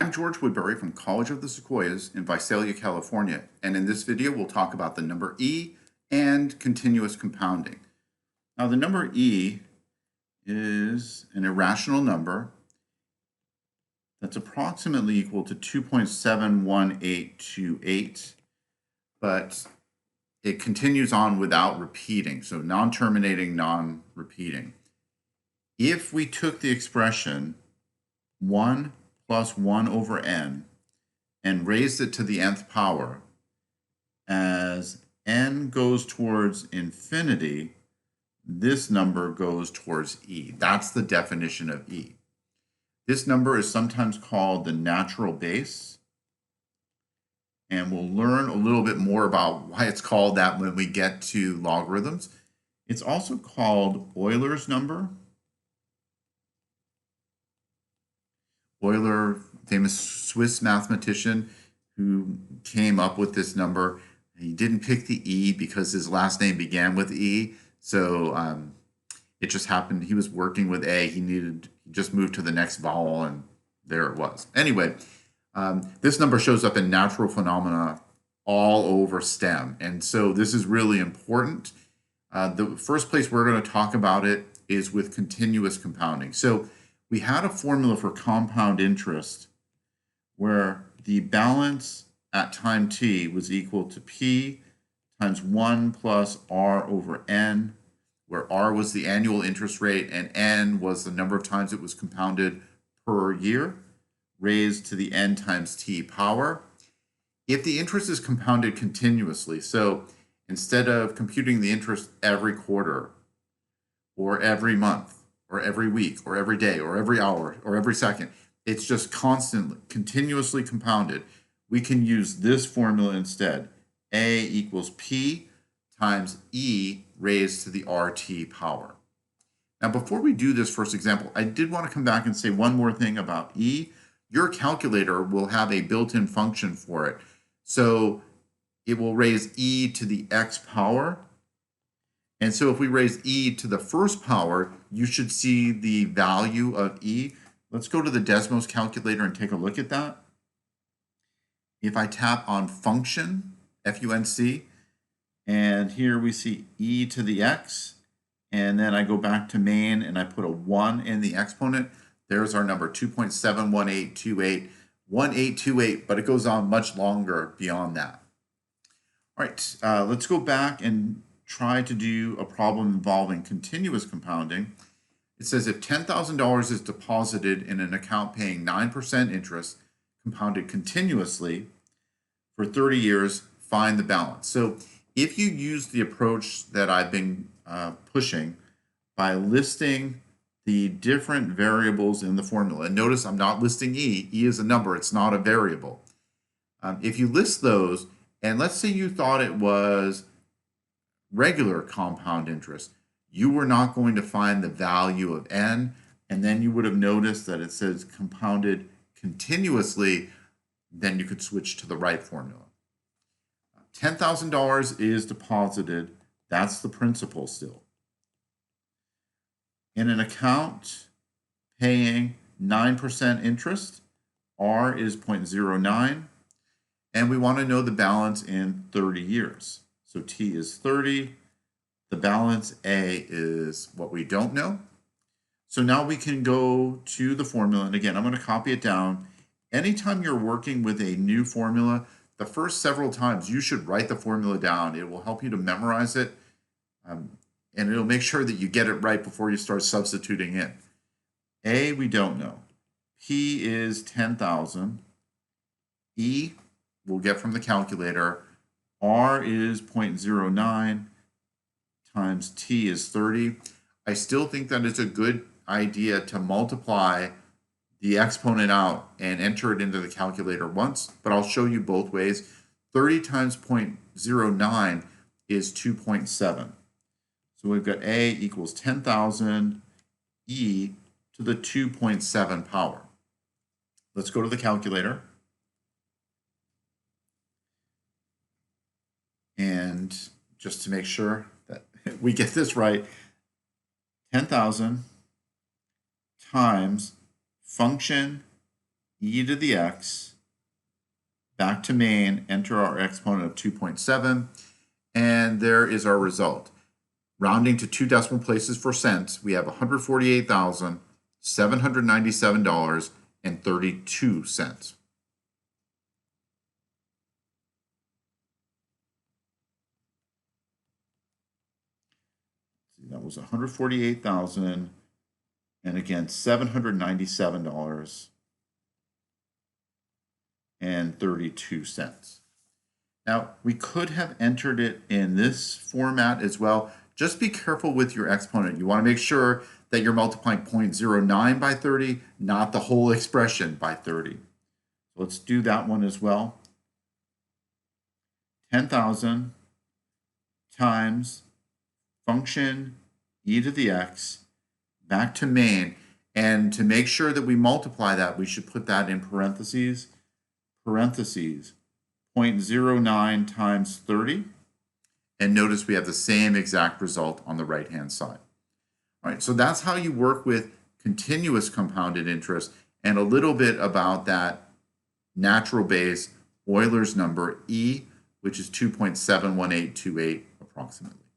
I'm George Woodbury from College of the Sequoias in Visalia, California, and in this video we'll talk about the number e and continuous compounding. Now the number e is an irrational number that's approximately equal to 2.71828, but it continues on without repeating, so non-terminating, non-repeating. If we took the expression 1 plus 1 over n and raised it to the nth power, as n goes towards infinity, this number goes towards e. That's the definition of e. This number is sometimes called the natural base, and we'll learn a little bit more about why it's called that when we get to logarithms. It's also called Euler's number. Euler, famous Swiss mathematician who came up with this number. He didn't pick the E because his last name began with E. So it just happened. He was working with A. He just moved to the next vowel, and there it was. Anyway, this number shows up in natural phenomena all over STEM. And so this is really important. The first place we're going to talk about it is with continuous compounding. So we had a formula for compound interest where the balance at time t was equal to p times 1 plus r over n, where r was the annual interest rate and n was the number of times it was compounded per year, raised to the n times t power. If the interest is compounded continuously, so instead of computing the interest every quarter or every month, or every week, or every day, or every hour, or every second, it's just constantly, continuously compounded, we can use this formula instead. A equals P times E raised to the RT power. Now, before we do this first example, I did want to come back and say one more thing about E. Your calculator will have a built-in function for it. So it will raise E to the X power. And so if we raise e to the first power, you should see the value of e. Let's go to the Desmos calculator and take a look at that. If I tap on function, F-U-N-C, and here we see e to the x, and then I go back to main and I put a 1 in the exponent, there's our number, 2.71828, 1828, but it goes on much longer beyond that. All right, let's go back and try to do a problem involving continuous compounding. It says if $10,000 is deposited in an account paying 9% interest, compounded continuously for 30 years, find the balance. So if you use the approach that I've been pushing by listing the different variables in the formula, and notice I'm not listing e. E is a number, it's not a variable. If you list those, and let's say you thought it was regular compound interest, you were not going to find the value of n, and then you would have noticed that it says compounded continuously, then you could switch to the right formula. $10,000 is deposited, that's the principal still. In an account paying 9% interest, R is 0.09, and we want to know the balance in 30 years. So T is 30, the balance A is what we don't know. So now we can go to the formula, and again, I'm going to copy it down. Anytime you're working with a new formula, the first several times you should write the formula down. It will help you to memorize it, and it'll make sure that you get it right before you start substituting in. A, we don't know. P is 10,000. E, we'll get from the calculator. R is 0.09 times T is 30. I still think that it's a good idea to multiply the exponent out and enter it into the calculator once, but I'll show you both ways. 30 times 0.09 is 2.7. So we've got A equals 10,000 E to the 2.7 power. Let's go to the calculator. And just to make sure that we get this right, 10,000 times function e to the x, back to main, enter our exponent of 2.7, and there is our result. Rounding to 2 decimal places for cents, we have $148,797.32. That was 148,000, and again, $797.32. Now, we could have entered it in this format as well. Just be careful with your exponent. You want to make sure that you're multiplying 0.09 by 30, not the whole expression by 30. Let's do that one as well. 10,000 times function e to the x back to main. And to make sure that we multiply that, we should put that in parentheses. 0.09 times 30. And notice we have the same exact result on the right-hand side. All right, so that's how you work with continuous compounded interest and a little bit about that natural base Euler's number E, which is 2.71828 approximately.